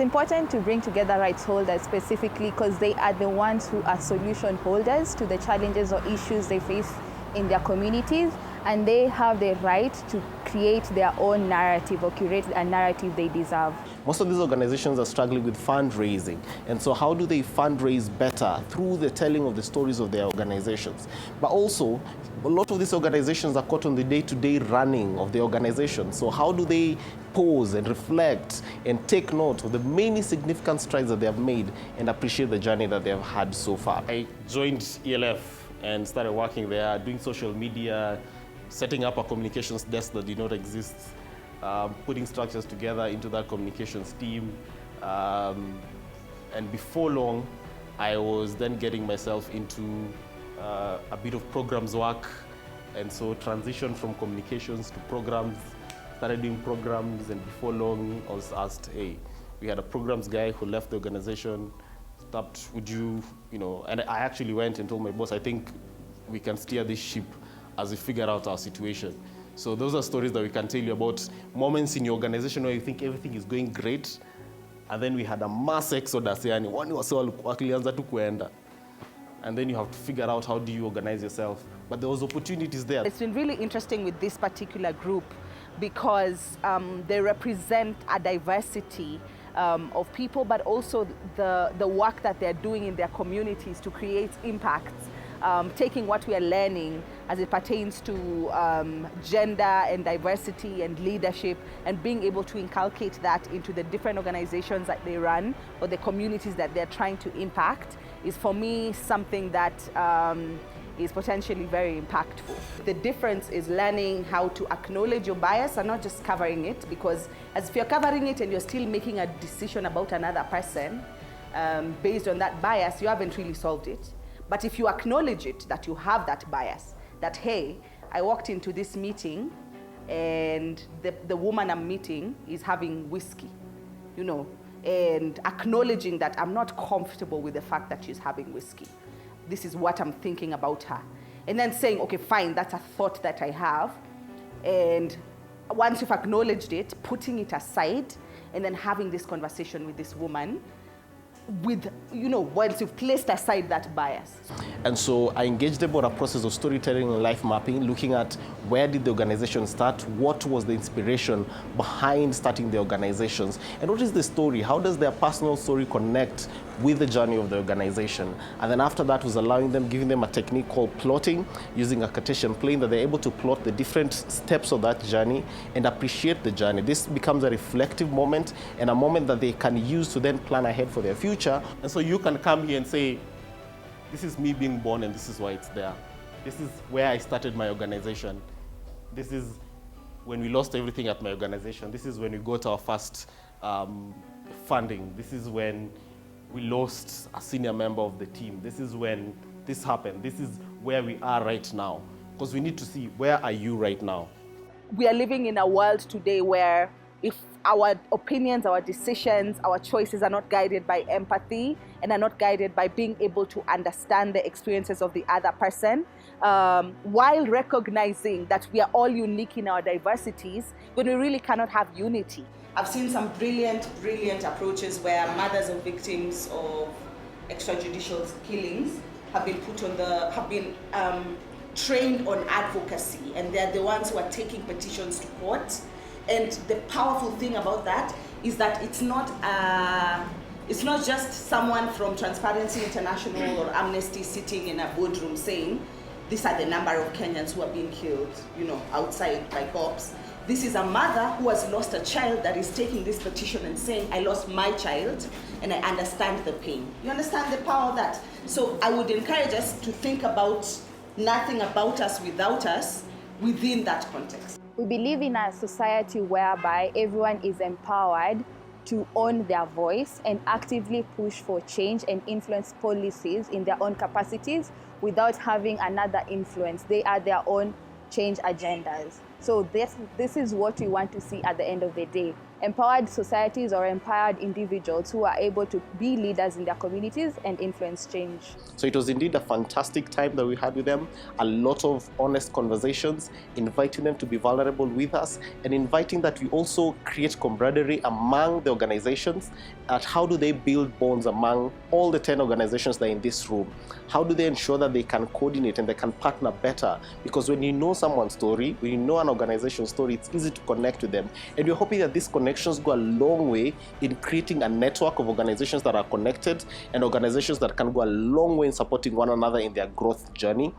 It's important to bring together rights holders specifically because they are the ones who are solution holders to the challenges or issues they face in their communities, and they have the right to create their own narrative or curate a narrative they deserve. Most of these organizations are struggling with fundraising, and so how do they fundraise better? Through the telling of the stories of their organizations. But also, a lot of these organizations are caught on the day-to-day running of the organization. So how do they pause and reflect and take note of the many significant strides that they have made and appreciate the journey that they have had so far? I joined ELF and started working there, doing social media, setting up a communications desk that did not exist, putting structures together into that communications team. And before long, I was then getting myself into a bit of programs work, and so transitioned from communications to programs, started doing programs, and before long, I was asked, hey, we had a programs guy who left the organization, stopped, would you, and I actually went and told my boss, I think we can steer this ship as we figure out our situation. So those are stories that we can tell you about moments in your organization where you think everything is going great, and then we had a mass exodus, and then you have to figure out how do you organize yourself. But there was opportunities there. It's been really interesting with this particular group because they represent a diversity of people, but also the work that they're doing in their communities to create impacts. Taking what we are learning as it pertains to gender and diversity and leadership, and being able to inculcate that into the different organizations that they run or the communities that they're trying to impact is, for me, something that is potentially very impactful. The difference is learning how to acknowledge your bias and not just covering it, because as if you're covering it and you're still making a decision about another person based on that bias, you haven't really solved it. But if you acknowledge it, that you have that bias, that, hey, I walked into this meeting and the woman I'm meeting is having whiskey, and acknowledging that I'm not comfortable with the fact that she's having whiskey. This is what I'm thinking about her. And then saying, okay, fine, that's a thought that I have. And once you've acknowledged it, putting it aside, and then having this conversation with this woman, with, once you've placed aside that bias. And so I engaged them on a process of storytelling and life mapping, looking at where did the organization start, what was the inspiration behind starting the organizations, and what is the story, how does their personal story connect with the journey of the organization. And then after that was giving them a technique called plotting, using a Cartesian plane that they're able to plot the different steps of that journey and appreciate the journey. This becomes a reflective moment and a moment that they can use to then plan ahead for their future. And so you can come here and say, this is me being born and this is why it's there. This is where I started my organization. This is when we lost everything at my organization. This is when we got our first funding. This is when we lost a senior member of the team. This is when this happened. This is where we are right now. Because we need to see, where are you right now? We are living in a world today where if our opinions, our decisions, our choices are not guided by empathy and are not guided by being able to understand the experiences of the other person, while recognizing that we are all unique in our diversities, when we really cannot have unity. I've seen some brilliant approaches where mothers of victims of extrajudicial killings have been trained on advocacy, and they're the ones who are taking petitions to court. And the powerful thing about that is that it's not just someone from Transparency International or Amnesty sitting in a boardroom saying, these are the number of Kenyans who are being killed, outside by cops. This is a mother who has lost a child that is taking this petition and saying, I lost my child and I understand the pain. You understand the power of that? So I would encourage us to think about nothing about us without us within that context. We believe in a society whereby everyone is empowered to own their voice and actively push for change and influence policies in their own capacities without having another influence. They are their own change agendas. So this is what we want to see at the end of the day. empowered societies or empowered individuals who are able to be leaders in their communities and influence change. So it was indeed a fantastic time that we had with them, a lot of honest conversations, inviting them to be vulnerable with us, and inviting that we also create camaraderie among the organizations. At how do they build bonds among all the 10 organizations that are in this room? How do they ensure that they can coordinate and they can partner better? Because when you know someone's story, when you know an organization's story, it's easy to connect with them. And we're hoping that these connections go a long way in creating a network of organizations that are connected and organizations that can go a long way in supporting one another in their growth journey.